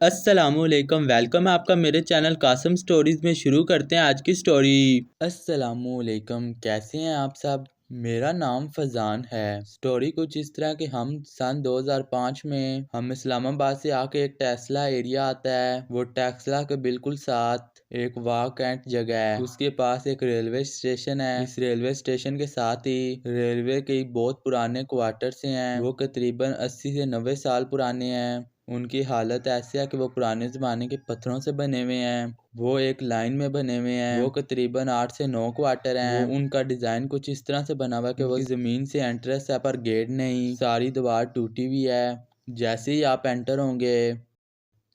अस्सलामुअलैकुम। वेलकम है आपका मेरे चैनल कासम स्टोरीज़ में। शुरू करते हैं आज की स्टोरी। अस्सलामुअलैकुम, कैसे हैं आप सब। मेरा नाम फजान है। स्टोरी कुछ इस तरह कि हम सन 2005 में हम इस्लामाबाद से आके एक टेस्ला एरिया आता है। वो टेस्ला के बिल्कुल साथ एक वाकएंट जगह है। उसके पास एक रेलवे स्टेशन है। इस रेलवे स्टेशन के साथ ही रेलवे के बहुत पुराने क्वार्टर्स हैं। वो तकरीबन 80 से 90 साल पुराने हैं। उनकी हालत ऐसी है कि वो पुराने ज़माने के पत्थरों से बने हुए हैं। वो एक लाइन में बने हुए हैं। वो तकरीबन 8 से 9 क्वार्टर हैं। उनका डिज़ाइन कुछ इस तरह से बना हुआ है कि वो ज़मीन से एंट्रेंस है पर गेट नहीं। सारी दीवार टूटी हुई है। जैसे ही आप एंटर होंगे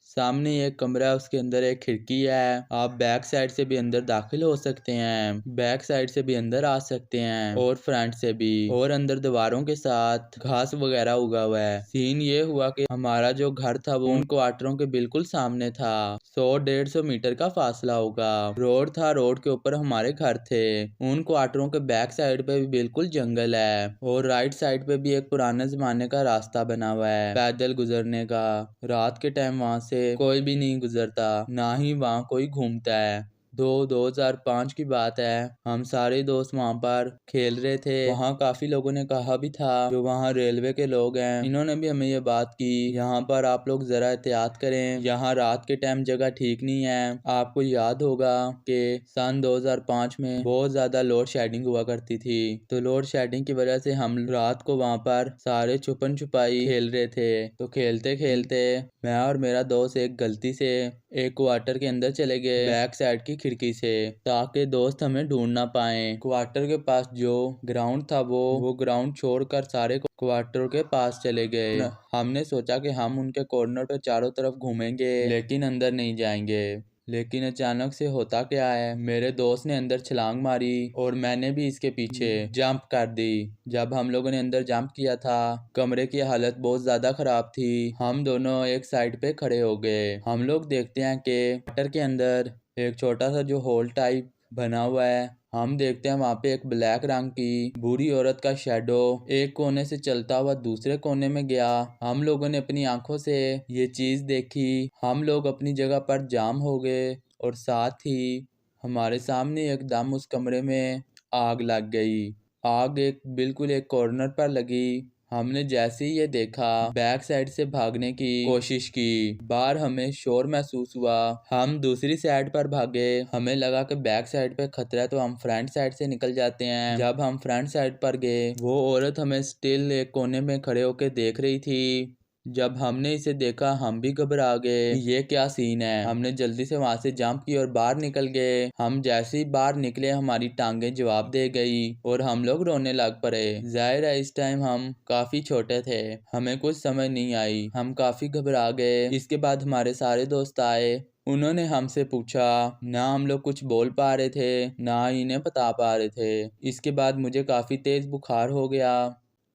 सामने एक कमरा है, उसके अंदर एक खिड़की है। आप बैक साइड से भी अंदर दाखिल हो सकते हैं, बैक साइड से भी अंदर आ सकते हैं और फ्रंट से भी। और अंदर दीवारों के साथ घास वगैरह उगा हुआ है। सीन ये हुआ कि हमारा जो घर था वो उन क्वार्टरों के बिल्कुल सामने था। 100-150 मीटर का फासला होगा। रोड था, रोड के ऊपर हमारे घर थे। उन क्वार्टरों के बैक साइड पे भी बिल्कुल जंगल है और राइट साइड पे भी एक पुराने जमाने का रास्ता बना हुआ है पैदल गुजरने का। रात के टाइम वहां से कोई भी नहीं गुजरता, ना ही वहाँ कोई घूमता है। 2005 की बात है। हम सारे दोस्त वहाँ पर खेल रहे थे। वहाँ काफी लोगों ने कहा भी था जो वहाँ रेलवे के लोग हैं, इन्होंने भी हमें ये बात की यहाँ पर आप लोग जरा एहतियात करें, यहाँ रात के टाइम जगह ठीक नहीं है। आपको याद होगा कि सन 2005 में बहुत ज्यादा लोड शेडिंग हुआ करती थी, तो लोड शेडिंग की वजह से हम रात को वहाँ पर सारे छुपन छुपाई खेल रहे थे। तो खेलते खेलते मैं और मेरा दोस्त एक गलती से एक क्वार्टर के अंदर चले गए बैक साइड की खिड़की से, ताकि दोस्त हमें ढूंढ ना पाए। क्वार्टर के पास जो ग्राउंड था वो ग्राउंड छोड़कर सारे क्वार्टर के पास चले गए। हमने सोचा कि हम उनके कॉर्नर पे चारों तरफ घूमेंगे लेकिन अंदर नहीं जाएंगे। लेकिन अचानक से होता क्या है, मेरे दोस्त ने अंदर छलांग मारी और मैंने भी इसके पीछे जंप कर दी। जब हम लोगों ने अंदर जंप किया था, कमरे की हालत बहुत ज्यादा खराब थी। हम दोनों एक साइड पे खड़े हो गए। हम लोग देखते हैं कि क्वार्टर के अंदर एक छोटा सा जो होल टाइप बना हुआ है। हम देखते हैं वहाँ पे एक ब्लैक रंग की बूढ़ी औरत का शेडो एक कोने से चलता हुआ दूसरे कोने में गया। हम लोगों ने अपनी आंखों से ये चीज देखी। हम लोग अपनी जगह पर जाम हो गए और साथ ही हमारे सामने एकदम उस कमरे में आग लग गई। आग बिल्कुल एक कॉर्नर पर लगी। हमने जैसे ही ये देखा बैक साइड से भागने की कोशिश की। बाहर हमें शोर महसूस हुआ। हम दूसरी साइड पर भागे। हमें लगा कि बैक साइड पे खतरा है तो हम फ्रंट साइड से निकल जाते हैं। जब हम फ्रंट साइड पर गए वो औरत हमें स्टिल एक कोने में खड़े होकर देख रही थी। जब हमने इसे देखा हम भी घबरा गए, ये क्या सीन है। हमने जल्दी से वहां से जंप की और बाहर निकल गए। हम जैसे ही बाहर निकले हमारी टांगे जवाब दे गई और हम लोग रोने लग पड़े। जाहिर है इस टाइम हम काफी छोटे थे, हमें कुछ समझ नहीं आई, हम काफी घबरा गए। इसके बाद हमारे सारे दोस्त आए। उन्होंने हमसे पूछा, ना हम लोग कुछ बोल पा रहे थे ना इन्हें बता पा रहे थे। इसके बाद मुझे काफी तेज बुखार हो गया।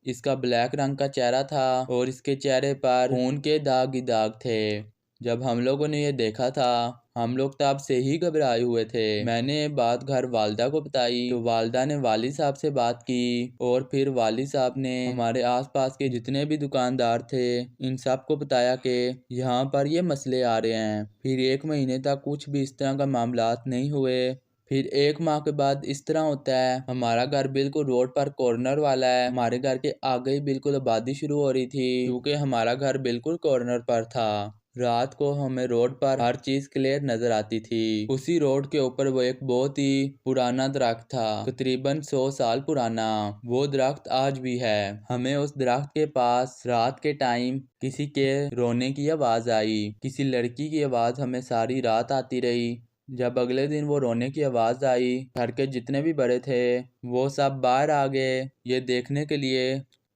इसका ब्लैक रंग का चेहरा था और इसके चेहरे पर खून के दाग ही दाग थे। जब हम लोगों ने ये देखा था हम लोग तब से ही घबराए हुए थे। मैंने ये बात घर वालिदा को बताई तो वालिदा ने वाली साहब से बात की और फिर वाली साहब ने हमारे आसपास के जितने भी दुकानदार थे इन सब को बताया कि यहाँ पर ये मसले आ रहे हैं। फिर 1 महीने तक कुछ भी इस तरह का मामलात नहीं हुए। फिर 1 माह के बाद इस तरह होता है, हमारा घर बिल्कुल रोड पर कॉर्नर वाला है। हमारे घर के आगे ही बिल्कुल आबादी शुरू हो रही थी क्योंकि हमारा घर बिल्कुल कॉर्नर पर था। रात को हमें रोड पर हर चीज क्लियर नजर आती थी। उसी रोड के ऊपर वो एक बहुत ही पुराना दरख्त था, तकरीबन 100 साल पुराना। वो दरख्त आज भी है। हमें उस दरख्त के पास रात के टाइम किसी के रोने की आवाज आई। किसी लड़की की आवाज हमें सारी रात आती रही। जब अगले दिन वो रोने की आवाज आई, घर के जितने भी बड़े थे वो सब बाहर आ गए ये देखने के लिए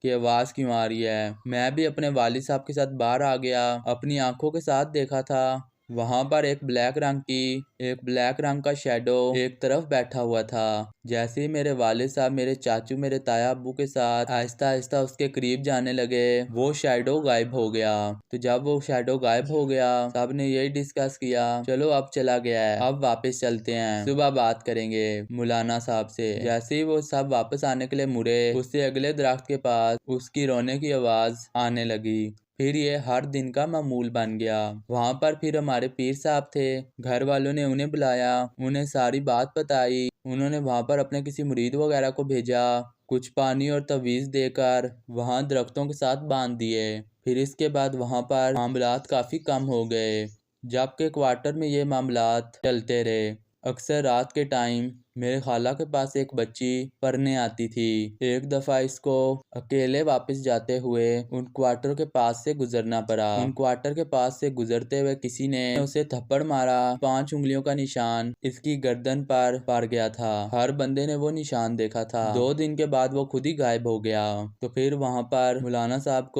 कि आवाज क्यों आ रही है। मैं भी अपने वालिद साहब के साथ बाहर आ गया। अपनी आंखों के साथ देखा था वहां पर एक ब्लैक रंग का शेडो एक तरफ बैठा हुआ था। जैसे ही मेरे वालिद साहब, मेरे चाचू, मेरे ताया अब्बू के साथ आहिस्ता आहिस्ता उसके करीब जाने लगे वो शेडो गायब हो गया। तो जब वो शेडो गायब हो गया सब ने यही डिस्कस किया, चलो अब चला गया है अब वापस चलते हैं, सुबह बात करेंगे मौलाना साहब से। जैसे ही वो सब वापस आने के लिए मुड़े उससे अगले दरख्त के पास उसकी रोने की आवाज आने लगी। फिर ये हर दिन का मामूल बन गया। वहाँ पर फिर हमारे पीर साहब थे। घर वालों ने उन्हें बुलाया, उन्हें सारी बात बताई। उन्होंने वहाँ पर अपने किसी मुरीद वगैरह को भेजा, कुछ पानी और तवीज़ देकर वहाँ दरख्तों के साथ बांध दिए। फिर इसके बाद वहाँ पर मामलात काफ़ी कम हो गए, जबकि क्वार्टर में ये मामलात चलते रहे। अक्सर रात के टाइम मेरे खाला के पास एक बच्ची पढ़ने आती थी। एक दफ़ा इसको अकेले वापस जाते हुए उन क्वार्टर के पास से गुजरना पड़ा। उन क्वार्टर के पास से गुजरते हुए किसी ने उसे थप्पड़ मारा। 5 उंगलियों का निशान इसकी गर्दन पर पड़ गया था। हर बंदे ने वो निशान देखा था। 2 दिन के बाद वो खुद ही गायब हो गया। तो फिर वहाँ पर मौलाना साहब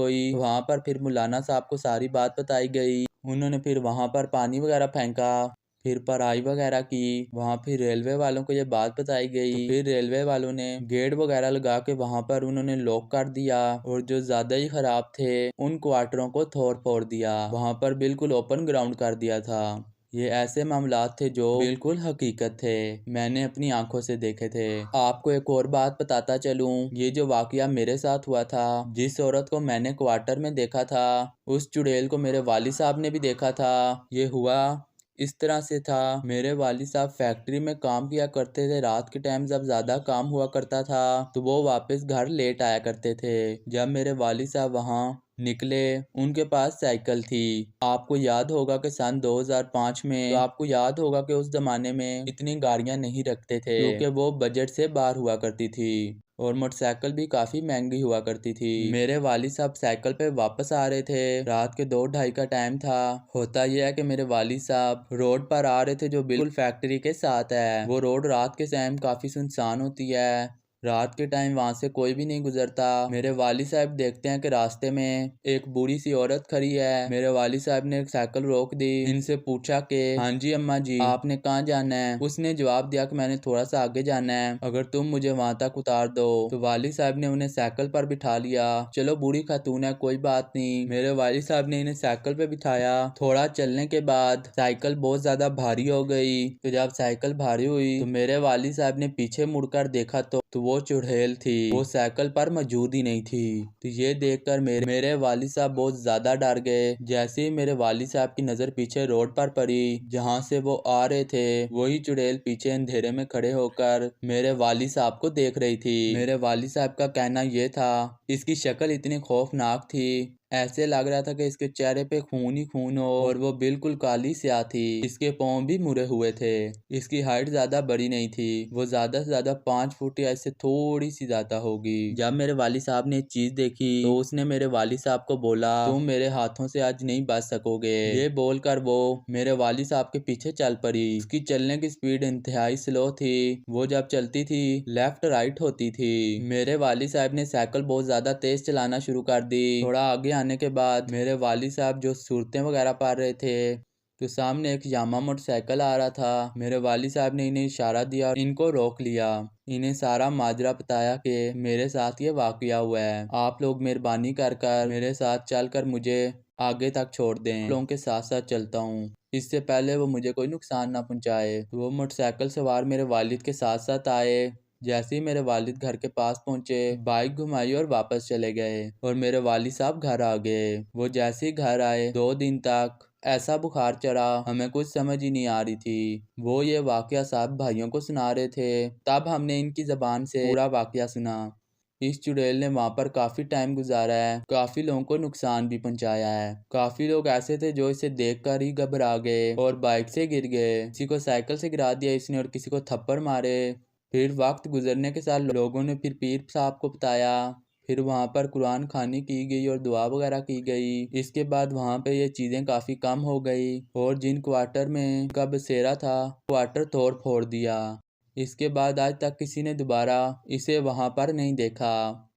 को सारी बात बताई गई। उन्होंने फिर वहाँ पर पानी वगैरह फेंका, फिर पढ़ाई वगैरह की। वहाँ फिर रेलवे वालों को ये बात बताई गई। तो फिर रेलवे वालों ने गेट वगैरह लगा के वहाँ पर उन्होंने लॉक कर दिया, और जो ज्यादा ही खराब थे उन क्वार्टरों को तोड़ फोड़ दिया। वहाँ पर बिल्कुल ओपन ग्राउंड कर दिया था। ये ऐसे मामलात थे जो बिल्कुल हकीकत थे, मैंने अपनी आंखों से देखे थे। आपको एक और बात बताता चलूं, ये जो वाकया मेरे साथ हुआ था, जिस औरत को मैंने क्वार्टर में देखा था, उस चुड़ैल को मेरे वालिद साहब ने भी देखा था। ये हुआ इस तरह से था, मेरे वालिद साहब फैक्ट्री में काम किया करते थे। रात के टाइम जब ज़्यादा काम हुआ करता था तो वो वापस घर लेट आया करते थे। जब मेरे वालिद साहब वहाँ निकले, उनके पास साइकिल थी। आपको याद होगा कि सन 2005 में, तो आपको याद होगा कि उस जमाने में इतनी गाड़ियां नहीं रखते थे, क्योंकि वो बजट से बाहर हुआ करती थी, और मोटरसाइकिल भी काफी महंगी हुआ करती थी। मेरे वालिद साहब साइकिल पे वापस आ रहे थे। रात के 2-2:30 का टाइम था। होता यह है कि मेरे वालिद साहब रोड पर आ रहे थे जो बिल्कुल फैक्ट्री के साथ है। वो रोड रात के टाइम काफी सुनसान होती है। रात के टाइम वहां से कोई भी नहीं गुजरता। मेरे वालिद साहब देखते हैं कि रास्ते में एक बूढ़ी सी औरत खड़ी है। मेरे वालिद साहब ने साइकिल रोक दी, इनसे पूछा कि हाँ जी अम्मा जी, आपने कहाँ जाना है। उसने जवाब दिया कि मैंने थोड़ा सा आगे जाना है, अगर तुम मुझे वहां तक उतार दो। तो वालिद साहब ने उन्हें साइकिल पर बिठा लिया। चलो बूढ़ी खातून है, कोई बात नहीं। मेरे वालिद साहब ने इन्हें साइकिल पे बिठाया। थोड़ा चलने के बाद साइकिल बहुत ज्यादा भारी हो गई। तो जब साइकिल भारी हुई तो मेरे वालिद साहब ने पीछे मुड़कर देखा तो वो चुड़ैल थी, वो साइकिल पर मौजूद ही नहीं थी। तो ये देखकर मेरे वालिद साहब बहुत ज्यादा डर गए। जैसे ही मेरे वालिद साहब की नजर पीछे रोड पर पड़ी जहाँ से वो आ रहे थे, वही चुड़ैल पीछे अंधेरे में खड़े होकर मेरे वालिद साहब को देख रही थी। मेरे वालिद साहब का कहना ये था, इसकी शक्ल इतनी खौफनाक थी, ऐसे लग रहा था कि इसके चेहरे पे खून ही खून हो, और वो बिल्कुल काली स्याह थी। इसके पाँव भी मुड़े हुए थे। इसकी हाइट ज्यादा बड़ी नहीं थी, वो ज्यादा से ज्यादा 5 फुट या इससे थोड़ी सी ज्यादा होगी। जब मेरे वालिद साहब ने चीज देखी तो उसने मेरे वालिद साहब को बोला, तुम मेरे हाथों से आज नहीं बच सकोगे। ये बोलकर वो मेरे वालिद साहब के पीछे चल पड़ी। उसकी चलने की स्पीड इंतहाई स्लो थी। वो जब चलती थी लेफ्ट राइट होती थी। मेरे वालिद साहब ने साइकिल बहुत ज्यादा तेज चलाना शुरू कर दी। थोड़ा आगे आने के बाद मेरे वालिद साहब जो सूरतें वगैरह पढ़ रहे थे, तो सामने एक यामा मोटरसाइकिल आ रहा था। मेरे वालिद साहब ने इन्हें इशारा दिया और इनको रोक लिया। इन्हें सारा माजरा बताया कि मेरे साथ ये वाकया हुआ है, आप लोग मेहरबानी कर मेरे साथ चलकर मुझे आगे तक छोड़ दें, लोगों के साथ साथ चलता हूँ, इससे पहले वो मुझे कोई नुकसान ना पहुंचाए। तो वो मोटरसाइकिल सवार मेरे वालिद के साथ साथ आए। जैसे ही मेरे वालिद घर के पास पहुंचे, बाइक घुमाई और वापस चले गए, और मेरे वालिद साहब घर आ गए। वो जैसे ही घर आए 2 दिन तक ऐसा बुखार चढ़ा, हमें कुछ समझ ही नहीं आ रही थी। वो ये वाकया साहब भाइयों को सुना रहे थे, तब हमने इनकी जबान से पूरा वाकया सुना। इस चुड़ैल ने वहाँ पर काफी टाइम गुजारा है, काफी लोगों को नुकसान भी पहुंचाया है। काफी लोग ऐसे थे जो इसे देखकर ही घबरा गए और बाइक से गिर गए। किसी को साइकिल से गिरा दिया इसने, और किसी को थप्पड़ मारे। फिर वक्त गुजरने के साथ लोगों ने फिर पीर साहब को बताया। फिर वहाँ पर कुरान खानी की गई और दुआ वगैरह की गई। इसके बाद वहाँ पे ये चीज़ें काफ़ी कम हो गई, और जिन क्वार्टर में का बसेरा था क्वार्टर तोड़ फोड़ दिया। इसके बाद आज तक किसी ने दोबारा इसे वहाँ पर नहीं देखा।